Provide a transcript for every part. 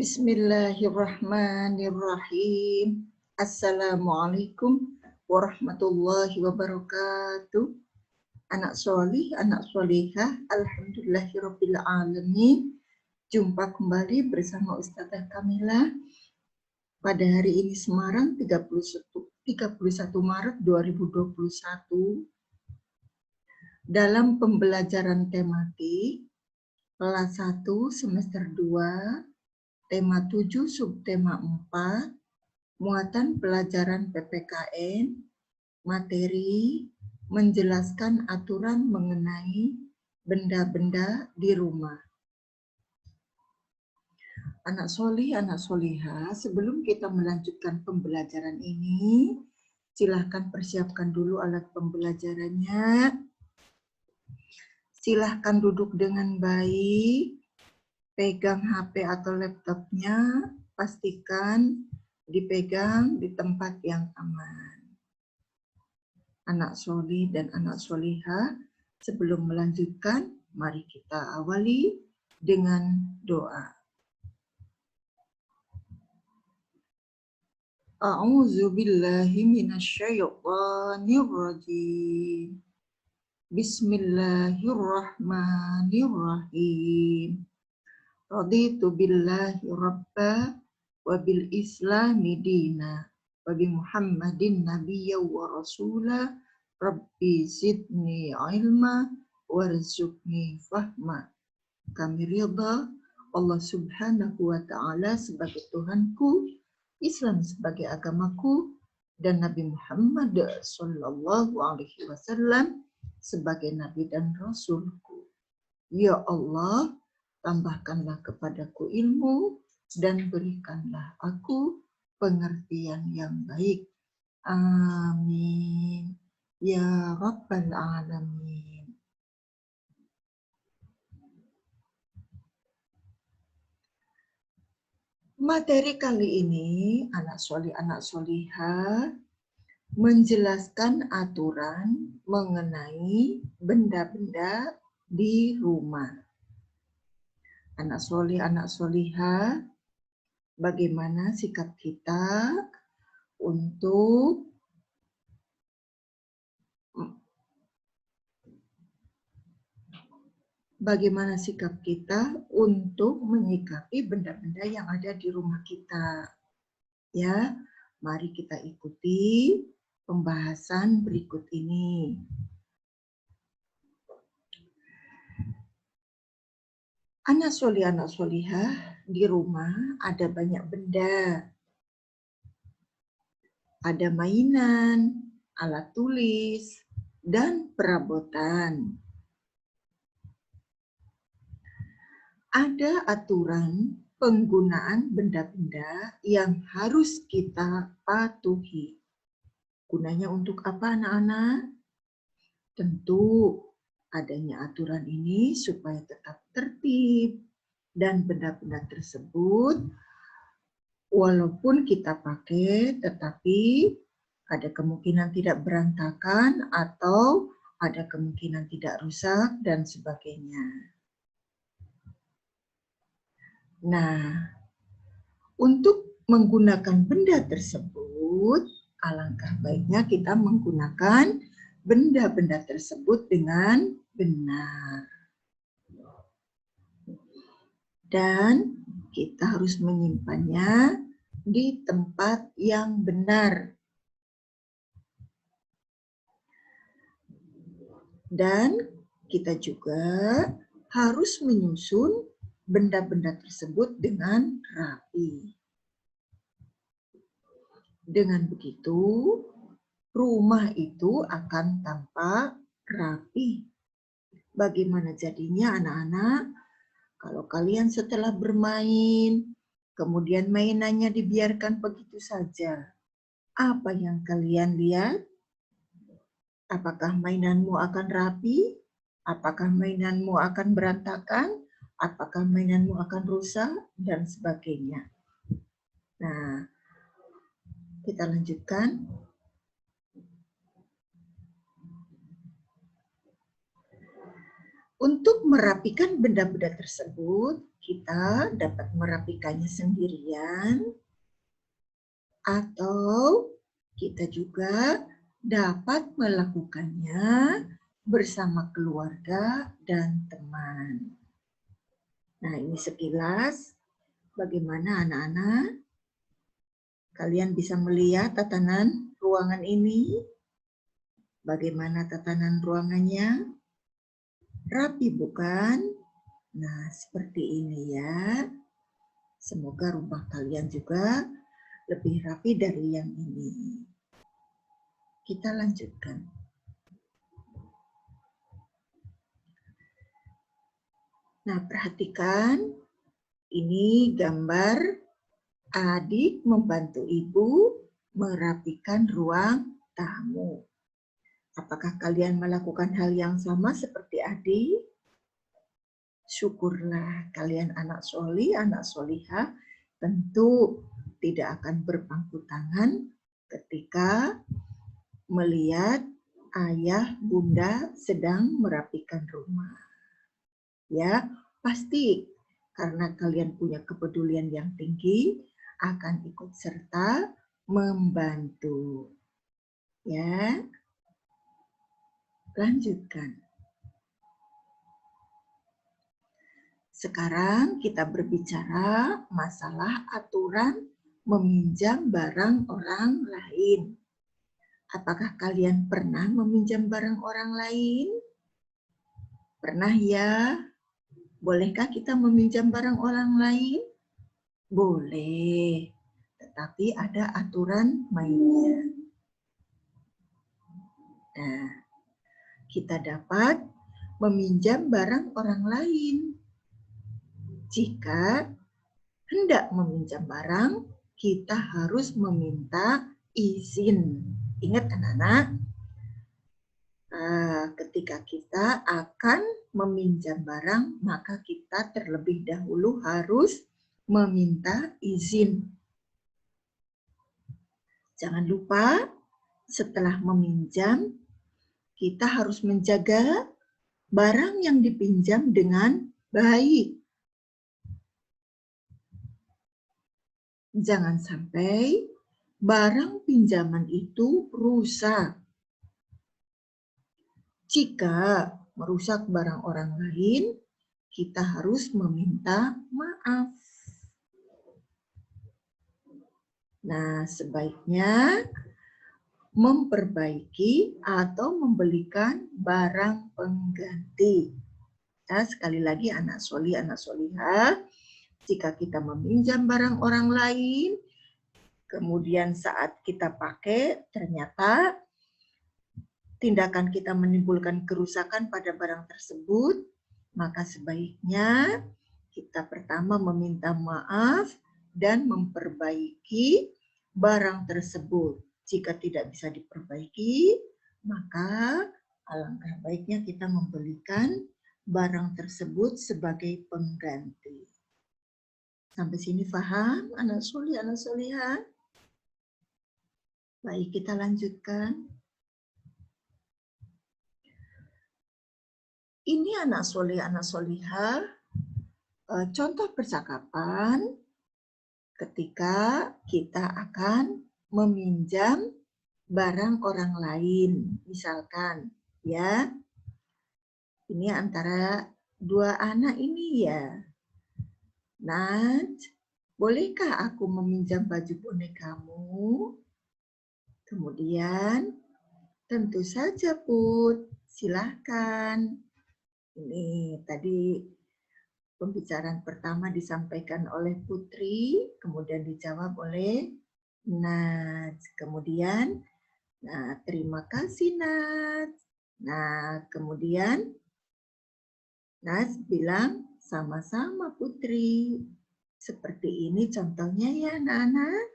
Bismillahirrahmanirrahim. Assalamualaikum warahmatullahi wabarakatuh. Anak solih, anak solihah, alhamdulillahirabbil alamin. Jumpa kembali bersama Ustazah Kamila pada hari ini Semarang 31 Maret 2021 dalam pembelajaran tematik kelas 1 semester 2 tema 7 subtema 4 muatan pelajaran PPKN materi menjelaskan aturan mengenai benda-benda di rumah. Anak solih, anak solihah, sebelum kita melanjutkan pembelajaran ini, silahkan persiapkan dulu alat pembelajarannya. Silahkan duduk dengan baik, pegang HP atau laptopnya, pastikan dipegang di tempat yang aman. Anak solih dan anak solihah, sebelum melanjutkan, mari kita awali dengan doa. A'udzu billahi minasyaitonir rajim. Bismillahirrahmanirrahim. Raditu billahi rabba wa bil islami dina wa bi Muhammadin nabiyya wa rasula rabbi zidni ilma warzuqni fahma. Kami ridha Allah subhanahu wa ta'ala sebagai Tuhanku, Islam sebagai agamaku, dan Nabi Muhammad sallallahu alaihi wasallam sebagai Nabi dan Rasulku. Ya Allah, tambahkanlah kepadaku ilmu dan berikanlah aku pengertian yang baik. Amin. Ya Rabbal Alamin. Materi kali ini, anak solih, anak solihah, menjelaskan aturan mengenai benda-benda di rumah. Anak solih, anak solihah, bagaimana sikap kita untuk menyikapi benda-benda yang ada di rumah kita. Ya, mari kita ikuti pembahasan berikut ini. Anak solih, anak solihah, di rumah ada banyak benda. Ada mainan, alat tulis, dan perabotan. Ada aturan penggunaan benda-benda yang harus kita patuhi. Gunanya untuk apa, anak-anak? Tentu adanya aturan ini supaya tetap tertib dan benda-benda tersebut walaupun kita pakai tetapi ada kemungkinan tidak berantakan atau ada kemungkinan tidak rusak dan sebagainya. Nah, untuk menggunakan benda tersebut, alangkah baiknya kita menggunakan benda-benda tersebut dengan benar. Dan kita harus menyimpannya di tempat yang benar. Dan kita juga harus menyusun benda-benda tersebut dengan rapi. Dengan begitu, rumah itu akan tampak rapi. Bagaimana jadinya anak-anak? Kalau kalian setelah bermain, kemudian mainannya dibiarkan begitu saja, apa yang kalian lihat? Apakah mainanmu akan rapi? Apakah mainanmu akan berantakan? Apakah mainanmu akan rusak? Dan sebagainya. Nah, kita lanjutkan. Untuk merapikan benda-benda tersebut, kita dapat merapikannya sendirian atau kita juga dapat melakukannya bersama keluarga dan teman. Nah, ini sekilas bagaimana anak-anak kalian bisa melihat tatanan ruangan ini. Bagaimana tatanan ruangannya? Rapi bukan? Nah, seperti ini ya. Semoga rumah kalian juga lebih rapi dari yang ini. Kita lanjutkan. Nah, perhatikan. Ini gambar adik membantu ibu merapikan ruang tamu. Apakah kalian melakukan hal yang sama seperti adik? Syukurlah kalian anak solih, anak solihah, tentu tidak akan berpangku tangan ketika melihat ayah bunda sedang merapikan rumah. Ya, pasti karena kalian punya kepedulian yang tinggi akan ikut serta membantu. Ya. Lanjutkan. Sekarang kita berbicara masalah aturan meminjam barang orang lain. Apakah kalian pernah meminjam barang orang lain? Pernah ya? Bolehkah kita meminjam barang orang lain? Boleh, tetapi ada aturan mainnya. Nah, kita dapat meminjam barang orang lain. Jika hendak meminjam barang, kita harus meminta izin. Ingat anak-anak, ketika kita akan meminjam barang, maka kita terlebih dahulu harus meminta izin. Jangan lupa, setelah meminjam, kita harus menjaga barang yang dipinjam dengan baik. Jangan sampai barang pinjaman itu rusak. Jika merusak barang orang lain, kita harus meminta maaf. Nah, sebaiknya memperbaiki atau membelikan barang pengganti. Nah, sekali lagi anak solih, anak solihah, jika kita meminjam barang orang lain, kemudian saat kita pakai, ternyata tindakan kita menimbulkan kerusakan pada barang tersebut, maka sebaiknya kita pertama meminta maaf dan memperbaiki barang tersebut. Jika tidak bisa diperbaiki, maka alangkah baiknya kita membelikan barang tersebut sebagai pengganti. Sampai sini paham, anak solih, anak solihah? Baik, kita lanjutkan. Ini anak solih, anak solihah, contoh percakapan ketika kita akan meminjam barang orang lain. Misalkan, ya, ini antara dua anak ini ya. Nat, bolehkah aku meminjam baju bonekamu? Kemudian, tentu saja Put, silahkan. Ini tadi pembicaraan pertama disampaikan oleh Putri, kemudian dijawab oleh Nat. Kemudian, nah, terima kasih Nat. Nah, kemudian Nat bilang, sama-sama Putri. Seperti ini contohnya ya anak-anak.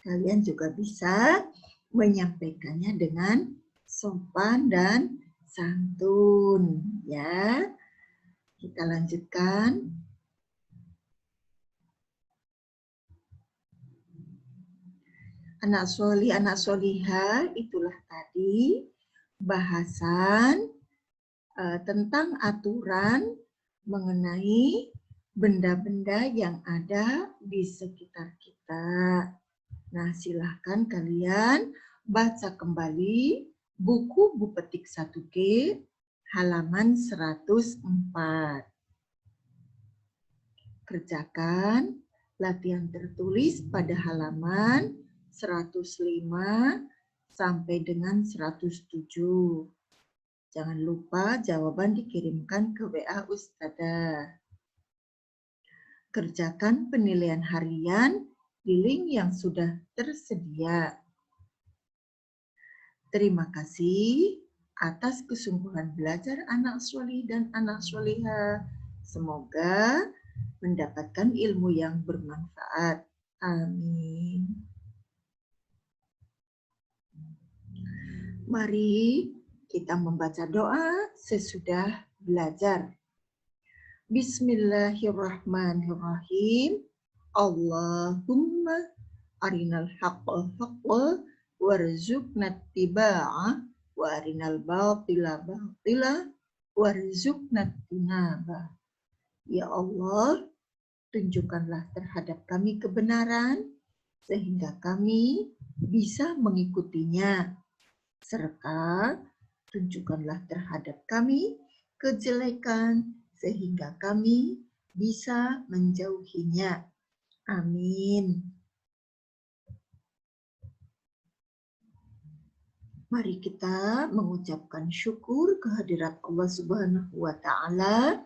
Kalian juga bisa menyampaikannya dengan sopan dan santun. Ya, kita lanjutkan. Anak solih, anak solihah, itulah tadi bahasan tentang aturan mengenai benda-benda yang ada di sekitar kita. Nah, silahkan kalian baca kembali buku Bu Petik 1G halaman 104. Kerjakan latihan tertulis pada halaman 105 sampai dengan 107. Jangan lupa jawaban dikirimkan ke WA Ustadzah. Kerjakan penilaian harian di link yang sudah tersedia. Terima kasih atas kesungguhan belajar anak solih dan anak solihah. Semoga mendapatkan ilmu yang bermanfaat. Amin. Mari kita membaca doa sesudah belajar. Bismillahirrahmanirrahim. Allahumma arinal haqqa haqqa warzuqna ittiba'ah wa arinal batila batila warzuqna tinaba. Ya Allah, tunjukkanlah terhadap kami kebenaran sehingga kami bisa mengikutinya, serta tunjukkanlah terhadap kami kejelekan sehingga kami bisa menjauhinya. Amin. Mari kita mengucapkan syukur kehadirat Allah Subhanahu wa Ta'ala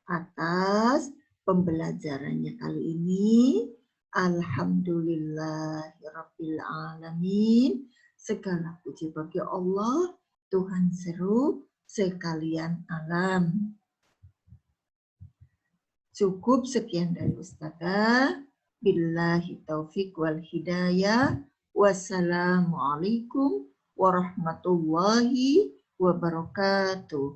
atas pembelajarannya kali ini. Alhamdulillahirabbil alamin. Segala puji bagi Allah, Tuhan seru sekalian alam. Cukup sekian dari Ustazah. Billahi taufik wal hidayah. Wassalamualaikum warahmatullahi wabarakatuh.